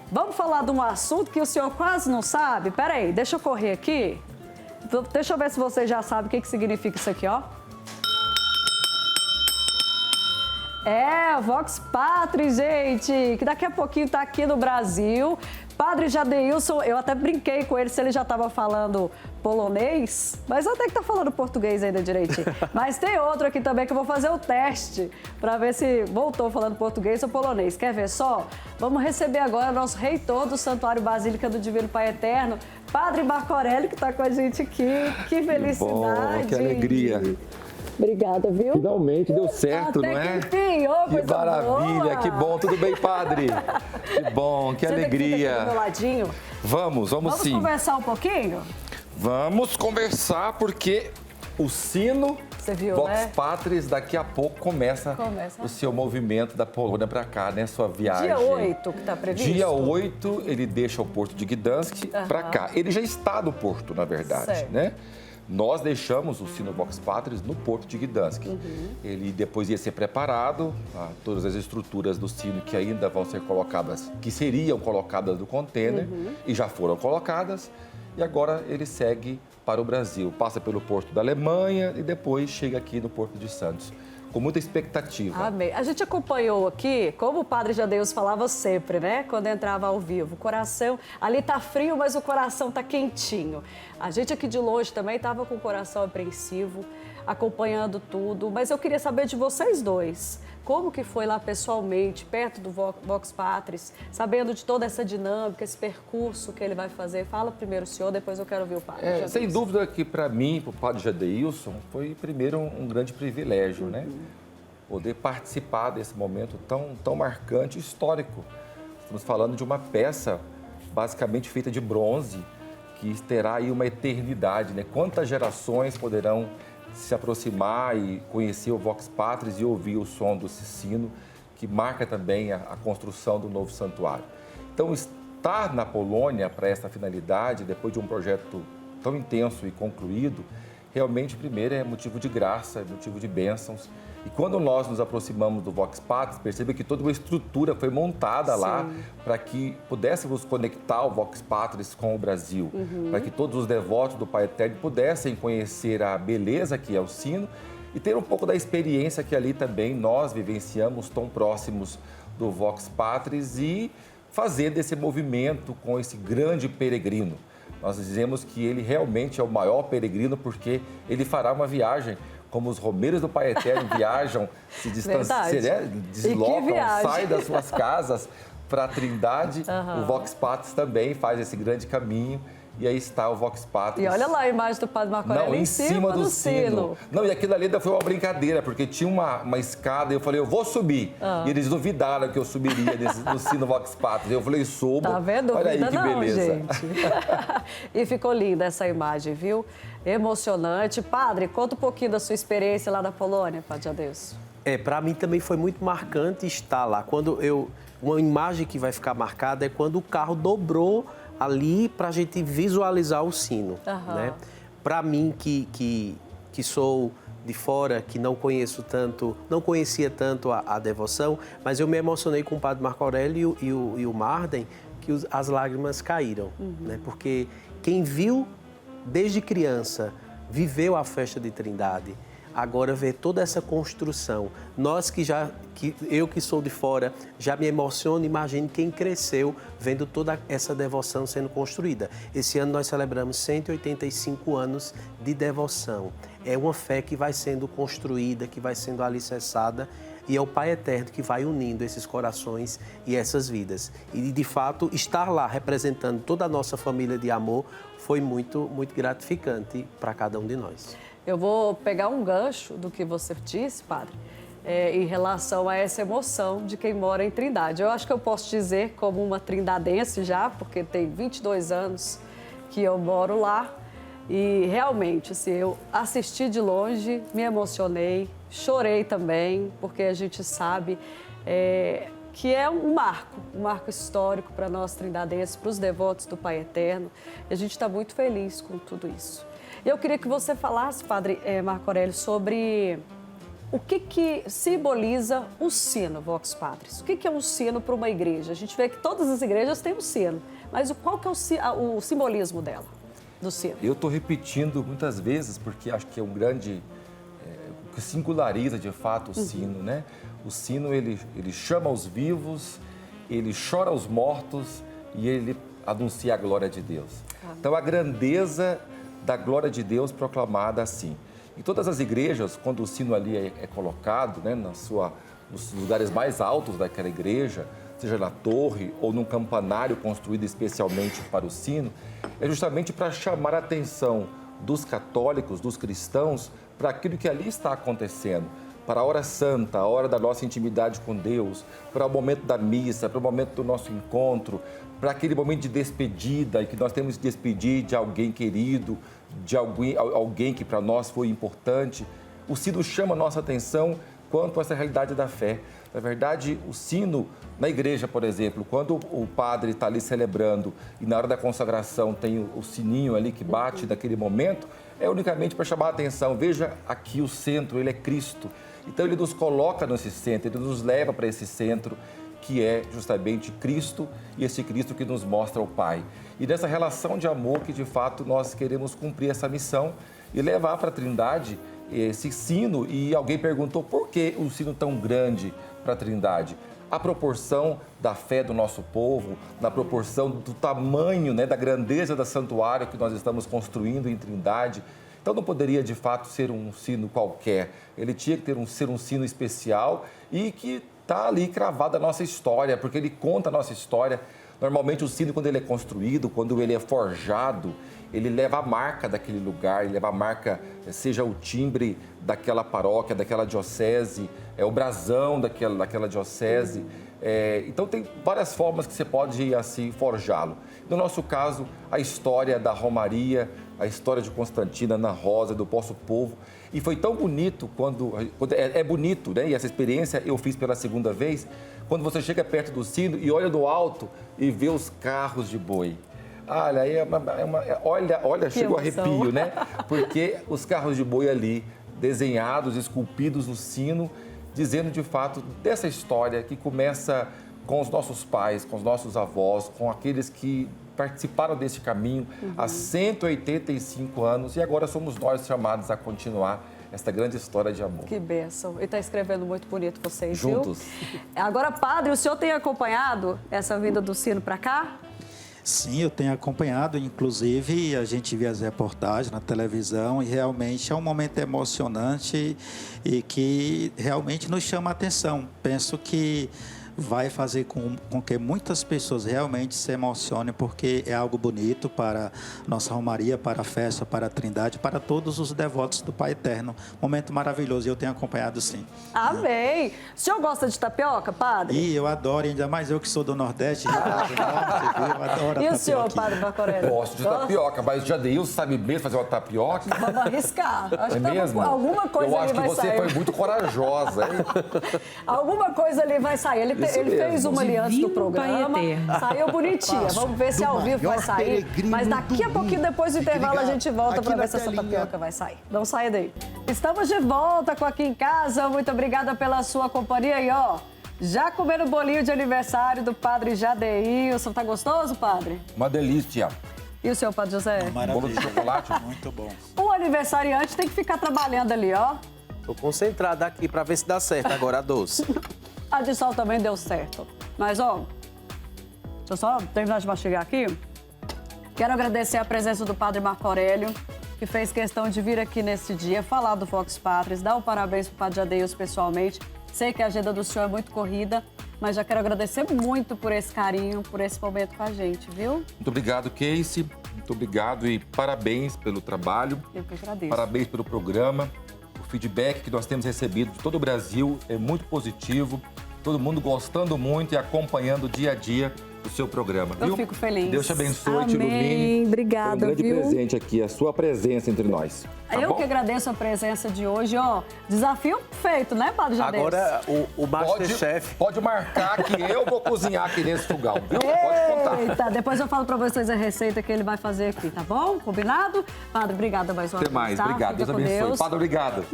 Vamos falar de um assunto que o senhor quase não sabe? Peraí, deixa eu correr aqui. Deixa eu ver se você já sabe o que significa isso aqui, ó. É, Vox Patris, gente, que daqui a pouquinho tá aqui no Brasil. Padre Jadeilson, eu até brinquei com ele se ele já estava falando polonês, mas até que tá falando português ainda direitinho. Mas tem outro aqui também que eu vou fazer o teste para ver se voltou falando português ou polonês. Quer ver só? Vamos receber agora nosso reitor do Santuário Basílica do Divino Pai Eterno, Padre Marco Aurélio, que está com a gente aqui. Que felicidade! Que bom, que alegria! Obrigada, viu? Finalmente deu certo, até não é? Que enfim, oh, que maravilha, boa. Que bom. Tudo bem, padre? Que bom, que Você alegria. Tem que do meu ladinho. Vamos sim. Vamos conversar um pouquinho? Vamos conversar porque o sino Você viu, Vox né? Patris daqui a pouco começa o seu movimento da Polônia para cá, né? Sua viagem. Dia 8 que está previsto? Dia 8 ele deixa o porto de Gdansk para cá. Ele já está no porto, na verdade, certo. né? Nós deixamos o sino Vox Patris no porto de Gdansk. Ele depois ia ser preparado, todas as estruturas do sino que ainda vão ser colocadas, que seriam colocadas no contêiner e já foram colocadas. E agora ele segue para o Brasil, passa pelo porto da Alemanha e depois chega aqui no Porto de Santos. Com muita expectativa. Amém. A gente acompanhou aqui, como o Padre Jadeus falava sempre, né? Quando entrava ao vivo. O coração, ali tá frio, mas o coração tá quentinho. A gente aqui de longe também estava com o coração apreensivo, acompanhando tudo. Mas eu queria saber de vocês dois. Como que foi lá pessoalmente, perto do Vox Patris, sabendo de toda essa dinâmica, esse percurso que ele vai fazer? Fala primeiro o senhor, depois eu quero ouvir o Padre. Sem dúvida que para mim, para o Padre Jadeilson, foi primeiro um grande privilégio, né? Poder participar desse momento tão marcante e histórico. Estamos falando de uma peça basicamente feita de bronze, que terá aí uma eternidade, né? Quantas gerações poderão se aproximar e conhecer o Vox Patris e ouvir o som do sino, que marca também a construção do novo santuário. Então, estar na Polônia para essa finalidade, depois de um projeto tão intenso e concluído, realmente, primeiro, é motivo de graça, é motivo de bênçãos. E quando nós nos aproximamos do Vox Patris, perceba que toda uma estrutura foi montada lá para que pudéssemos conectar o Vox Patris com o Brasil, para que todos os devotos do Pai Eterno pudessem conhecer a beleza que é o sino e ter um pouco da experiência que ali também nós vivenciamos tão próximos do Vox Patris e fazer desse movimento com esse grande peregrino. Nós dizemos que ele realmente é o maior peregrino porque ele fará uma viagem como os romeiros do Pai Eterno viajam, se deslocam, saem das suas casas para a Trindade. O Vox Patris também faz esse grande caminho. E aí está o Vox Patris. E olha lá a imagem do Padre Marco Aurélio em cima do sino. Não, e aquilo ali ainda foi uma brincadeira, porque tinha uma escada e eu falei, eu vou subir. E eles duvidaram que eu subiria no sino Vox Patris. Eu falei, subo. Tá vendo? Olha aí que beleza. Gente. E ficou linda essa imagem, viu? Emocionante. Padre, conta um pouquinho da sua experiência lá na Polônia, Padre Jadeus. Para mim também foi muito marcante estar lá. Uma imagem que vai ficar marcada é quando o carro dobrou ali para a gente visualizar o sino, né? Para mim que sou de fora, que não conhecia tanto a devoção, mas eu me emocionei com o Padre Marco Aurélio e o Marden, que as lágrimas caíram, né? Porque quem viu desde criança, viveu a festa de Trindade, agora vê toda essa construção. Eu que sou de fora, já me emociono, imagino quem cresceu vendo toda essa devoção sendo construída. Esse ano nós celebramos 185 anos de devoção. É uma fé que vai sendo construída, que vai sendo alicerçada, e é o Pai Eterno que vai unindo esses corações e essas vidas. E, de fato, estar lá representando toda a nossa família de amor foi muito, muito gratificante para cada um de nós. Eu vou pegar um gancho do que você disse, Padre, em relação a essa emoção de quem mora em Trindade. Eu acho que eu posso dizer como uma trindadense já, porque tem 22 anos que eu moro lá. E realmente, assim, eu assisti de longe, me emocionei, chorei também, porque a gente sabe que é um marco histórico para nós trindadenses, para os devotos do Pai Eterno. E a gente está muito feliz com tudo isso. Eu queria que você falasse, Padre Marco Aurélio, sobre O que simboliza o sino, Vox Patris? O que é um sino para uma igreja? A gente vê que todas as igrejas têm um sino, mas qual que é o simbolismo dela, do sino? Eu estou repetindo muitas vezes, porque acho que é um grande... o que singulariza, de fato, o sino, né? O sino, ele chama os vivos, ele chora os mortos e ele anuncia a glória de Deus. Então, a grandeza da glória de Deus proclamada assim. Em todas as igrejas, quando o sino ali é colocado, né, nos lugares mais altos daquela igreja, seja na torre ou num campanário construído especialmente para o sino, é justamente para chamar a atenção dos católicos, dos cristãos, para aquilo que ali está acontecendo, para a hora santa, a hora da nossa intimidade com Deus, para o momento da missa, para o momento do nosso encontro, para aquele momento de despedida, em que nós temos que despedir de alguém querido, de alguém que para nós foi importante. O sino chama a nossa atenção quanto a essa realidade da fé. Na verdade, o sino, na igreja, por exemplo, quando o padre está ali celebrando e na hora da consagração tem o sininho ali que bate naquele momento, é unicamente para chamar a atenção. Veja aqui o centro, ele é Cristo. Então, ele nos coloca nesse centro, ele nos leva para esse centro, que é justamente Cristo e esse Cristo que nos mostra o Pai. E nessa relação de amor que, de fato, nós queremos cumprir essa missão e levar para a Trindade esse sino. E alguém perguntou por que um sino tão grande para a Trindade? A proporção da fé do nosso povo, na proporção do tamanho, né, da grandeza do santuário que nós estamos construindo em Trindade. Então, não poderia, de fato, ser um sino qualquer. Ele tinha que ser um sino especial e que está ali cravada a nossa história, porque ele conta a nossa história. Normalmente, o sino, quando ele é construído, quando ele é forjado, ele leva a marca daquele lugar, ele leva a marca, seja o timbre daquela paróquia, daquela diocese, o brasão daquela diocese. Então, tem várias formas que você pode, assim, forjá-lo. No nosso caso, a história da Romaria, a história de Constantina, Ana Rosa, do Poço Povo. E foi tão bonito quando é bonito, né? E essa experiência eu fiz pela segunda vez, quando você chega perto do sino e olha do alto e vê os carros de boi. Olha, aí olha, chega o arrepio, né? Porque os carros de boi ali, desenhados, esculpidos no sino, dizendo de fato dessa história que começa com os nossos pais, com os nossos avós, com aqueles que participaram desse caminho há 185 anos e agora somos nós chamados a continuar esta grande história de amor. Que bênção. E está escrevendo muito bonito vocês, juntos. Viu? Agora, padre, o senhor tem acompanhado essa vinda do sino para cá? Sim, eu tenho acompanhado, inclusive a gente vê as reportagens na televisão e realmente é um momento emocionante e que realmente nos chama a atenção. Penso que vai fazer com que muitas pessoas realmente se emocionem, porque é algo bonito para nossa Romaria, para a festa, para a Trindade, para todos os devotos do Pai Eterno. Momento maravilhoso e eu tenho acompanhado sim. Amém! O senhor gosta de tapioca, padre? E eu adoro, ainda mais eu que sou do Nordeste, eu adoro E o senhor, padre Marco Aurélio? Gosto de tapioca, mas o Jadeilson sabe mesmo fazer uma tapioca? Vamos arriscar. Acho que mesmo? alguma coisa eu ali acho que vai você sair. foi muito corajosa, hein? Alguma coisa ali vai sair. Ele fez uma ali antes do programa, saiu bonitinha. Vamos ver se ao vivo vai sair. Mas daqui a pouquinho, depois do intervalo, a gente volta para ver se essa tapioca vai sair. Não saia daí. Estamos de volta com Aqui em Casa. Muito obrigada pela sua companhia. E ó, já comendo o bolinho de aniversário do padre Jadeilson. Tá gostoso, padre? Uma delícia. E o senhor, padre José? Bolo de chocolate? Muito bom. O aniversariante tem que ficar trabalhando ali, ó. Tô concentrado aqui para ver se dá certo agora a doce. A de sal também deu certo. Mas, ó, deixa eu só terminar de mastigar aqui. Quero agradecer a presença do padre Marco Aurélio, que fez questão de vir aqui nesse dia, falar do Vox Patris, dar o parabéns pro padre Jadeilson pessoalmente. Sei que a agenda do senhor é muito corrida, mas já quero agradecer muito por esse carinho, por esse momento com a gente, viu? Muito obrigado, Casey. Muito obrigado e parabéns pelo trabalho. Eu que agradeço. Parabéns pelo programa. O feedback que nós temos recebido de todo o Brasil é muito positivo. Todo mundo gostando muito e acompanhando dia a dia o seu programa. Eu fico feliz. Deus te abençoe, te Amém. ilumine. Obrigada, Foi um grande viu? presente aqui, a sua presença entre nós. Tá Eu bom? que agradeço a presença de hoje, ó. Desafio feito, né, padre Jadeilson? Agora o Masterchef. Pode marcar que eu vou cozinhar aqui nesse fogão, viu? Pode contar. Eita, depois eu falo pra vocês a receita que ele vai fazer aqui, tá bom? Combinado? Padre, obrigada mais uma vez. Até mais, tá? obrigado. Fica Deus com abençoe. Deus. Padre, obrigado.